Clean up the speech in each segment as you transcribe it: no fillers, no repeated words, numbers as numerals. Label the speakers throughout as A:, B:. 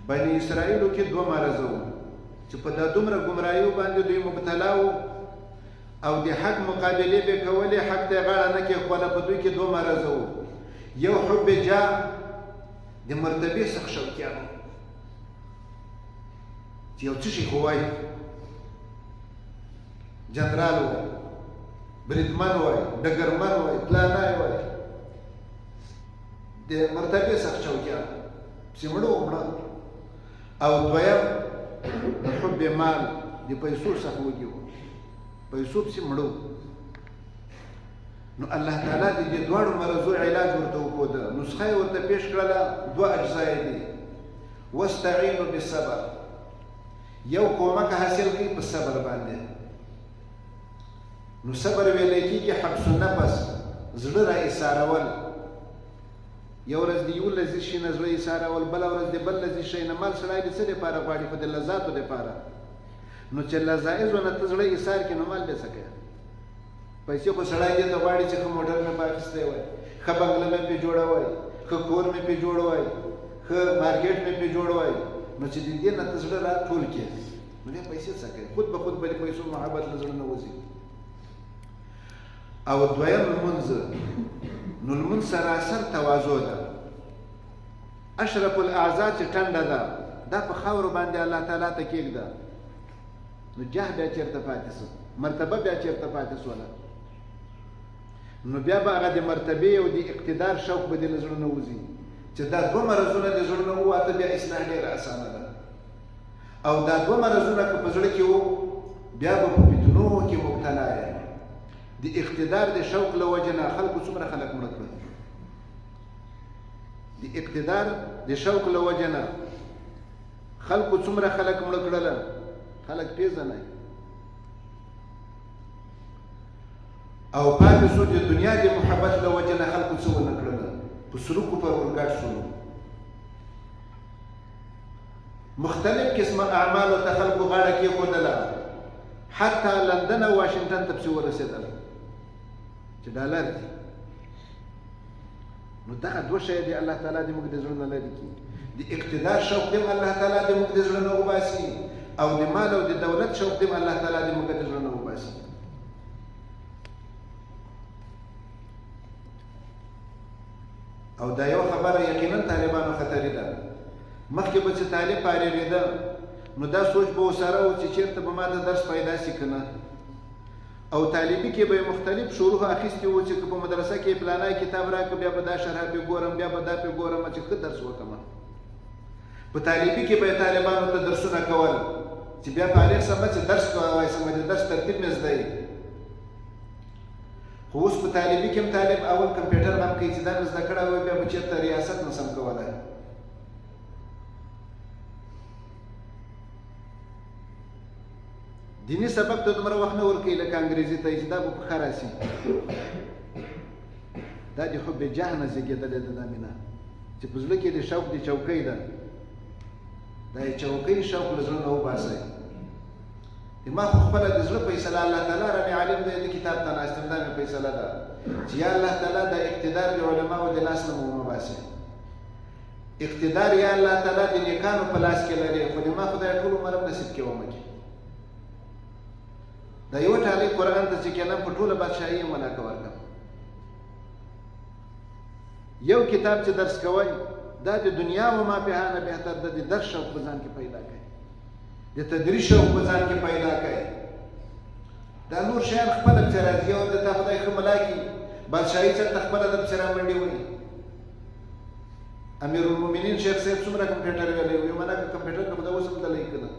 A: بني اسرائیلو کې دوه مرضه وو چې په دا دومره ګمراهیو باندې دوی مبتلا وو او د حق مقابلې به کولې حق ته غاړه نه کېښوده په دوی کې دوه مرضه وو یو حب جاه د مرتبې څخه شوقیان وو چې یو څه شي خو وایي جنرال وایي بریدمن وایي ډګرمن وایي پلانی وایي د مرتبې څخه شوقیان پسې مړه ومړه او دویم د حب مال د پیسو څخه وږي وو پیسو پسې مړه نو الله تعالی د دې دواړو مرضو علاج ورته وښوده نسخه یې ورته پیش کړله دوه اجزا یې دي واستعینوا بالصبر یو کومک حاصل کړي په صبر باندې نو صبر ویلی کېږي حبس النفس زړه را ایسارول یو ورځ د یولس شي نه زړه ایسارول بله ورځ د بل لذیذ شی نه مال سړی د څه دپاره غواړي خو د لذاتو دپاره نو چې لذایزو نه ته زړه ایسار کړي نو مال بیا څه کوي پیسې خو سړی دې ته غواړي چې ښه موټر مې په اخیستی وای ښه بنګله مې پرې جوړه وای ښه کور مې پرې جوړ وای ښه مارکیټ مې پرې جوړ وای نو چې د دې نه ته زړه را ټول کړې نو بیا پیسې څه کوي خود به خود به د پیسو محبت له زړه نه وځي او دویم لمونځ نو لمونځ سراسر تواضع ده اشرف الاعضاء چې ټنډه ده دا په خاورو باندې الله تعالی ته کېږده نو جاه بیا چېرته پاتې سو مرتبه بیا چېرته پاتې سوله نو بیا به هغه د مرتبې او د اقتدار شوق به دې له زړه نه وځي چې دا دوه مرضونه د زړه نه وواته بیا اصلاح ډېره اسانه ده او دا دوه مرضونه که په زړه کې وو بیا به په فتنو کې مبتلا یې د اقتدار د شوق له وجې نه خلکو څومره خلک مړه کړل د اقتدار د شوق له وجې نه خلکو څومره خلک مړه کړل خلک پیژنئ او پاتې شو د دنیا د محبت له وجې نه خلکو څه ونه کړل په سلوکو پر ورګډ شولو مختلف قسمه اعمالو ته خلکو غاړه کېښودله حتی لندن او واشنګټن ته پسې ورسېدل چې ډالر دي نو دغه دوه شی دی الله تعالی دې موږ د زړه نه لرې کړي د اقتدار شوق دې الله تعالی دې موږ د زړه نه وباسي او د مال او د دولت شوق دې الله تعالی دې موږ د زړه نه وباسي او دا یو خبره یقینا طالبانو خطرې ده مخکې به چې طالب فارغېده نو دا سوچ به ورسره و چې چېرته به ما ته درس پیدا شي که نه او طالبي کې به یې مختلف شروح اخیستي وو چې که په مدرسه کې پلانی کتاب راکړه بیا به دا شرحه پرې ګورم بیا به دا پرې ګورم چې ښه درس وکړم په طالبي کې به یې طالبانو ته درسونه کول چې بیا فارغ سمه چې درس وایي سمه د درس ترتیب مې زده وي خو اوس په طالبي کې هم طالب اول کمپیوټر هم کوي چې دا مې زده کړی وای بیا به چېرته ریاست نسم کولی دیني سبق ته دومره وخت نه ورکوي لکه انګریزي ته چې دا به په ښه راسي دا د حب جاه نه زېږېدلې ده دا مینه چې په زړه کې د شوق د چوکۍ ده دا یې چوکۍ شوق له زړه نه وباسئ ما خو خپله د زړه فیصله الله تعالی ربي عالم دی د کتاب ته ناست یم دا مې فیصله ده چې یا الله تعالی دا اقتدار د علماو د لاس نه مو وباسئ اقتدار یا الله تعالی د نیکانو په لاس کې لري خو د ما خدای ټول عمر نصیب کې ومکي دا یو ټالۍ قرآن ته چې کېنم په ټوله بادشاهي یې ملاکه ورکړم یو کتاب چې درس کوئ دا د دنیا و ما فیها نه بهتر ده د درس شوق په ځان کې پیدا کوي د تدریس شوق په ځان کې پیدا کوي دا نور شیان خپله پسې راځي او د تا خدای ښه ملاکي بادشاهي چېرته خپله در پسې رامنډې وایي امیرالمؤمنین شیخ صاحب څومره کمپیوټر ویلی وي مانا که کمپیوټر مې خدای اوس هم دلی که نه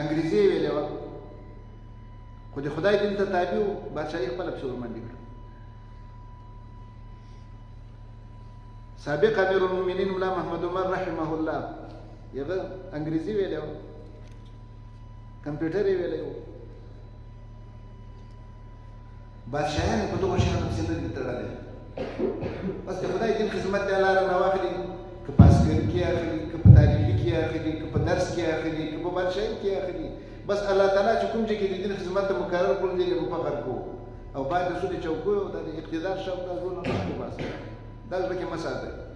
A: انګریزي یې ویلې وه خو د خدای دین ته تابع و بادشاهي خپله پسې ورمنډې کړه سابق امیرالمؤمنین ملا محمد عمر رحمه الله یغه انګریزي ویلې وه کمپیوټر یې ویلی و بادشاهیان یې په دغو شیانو پسې نه دي تړلی بس د خدای دین خدمت دی لاره نه واخلي که په عسکري کې اخلي که په تعلیمي کې اخلي که په درس کې اخلي که په بادشاهي کې اخلي بس الله تعالی چې کوم ځای کې د دین خدمت ته مقرر کړل دی په فخر کوو او باید د سود چوکیو د اقتدار شوق دا زړونه نه وباسئ دا زړه کې مه ساتئ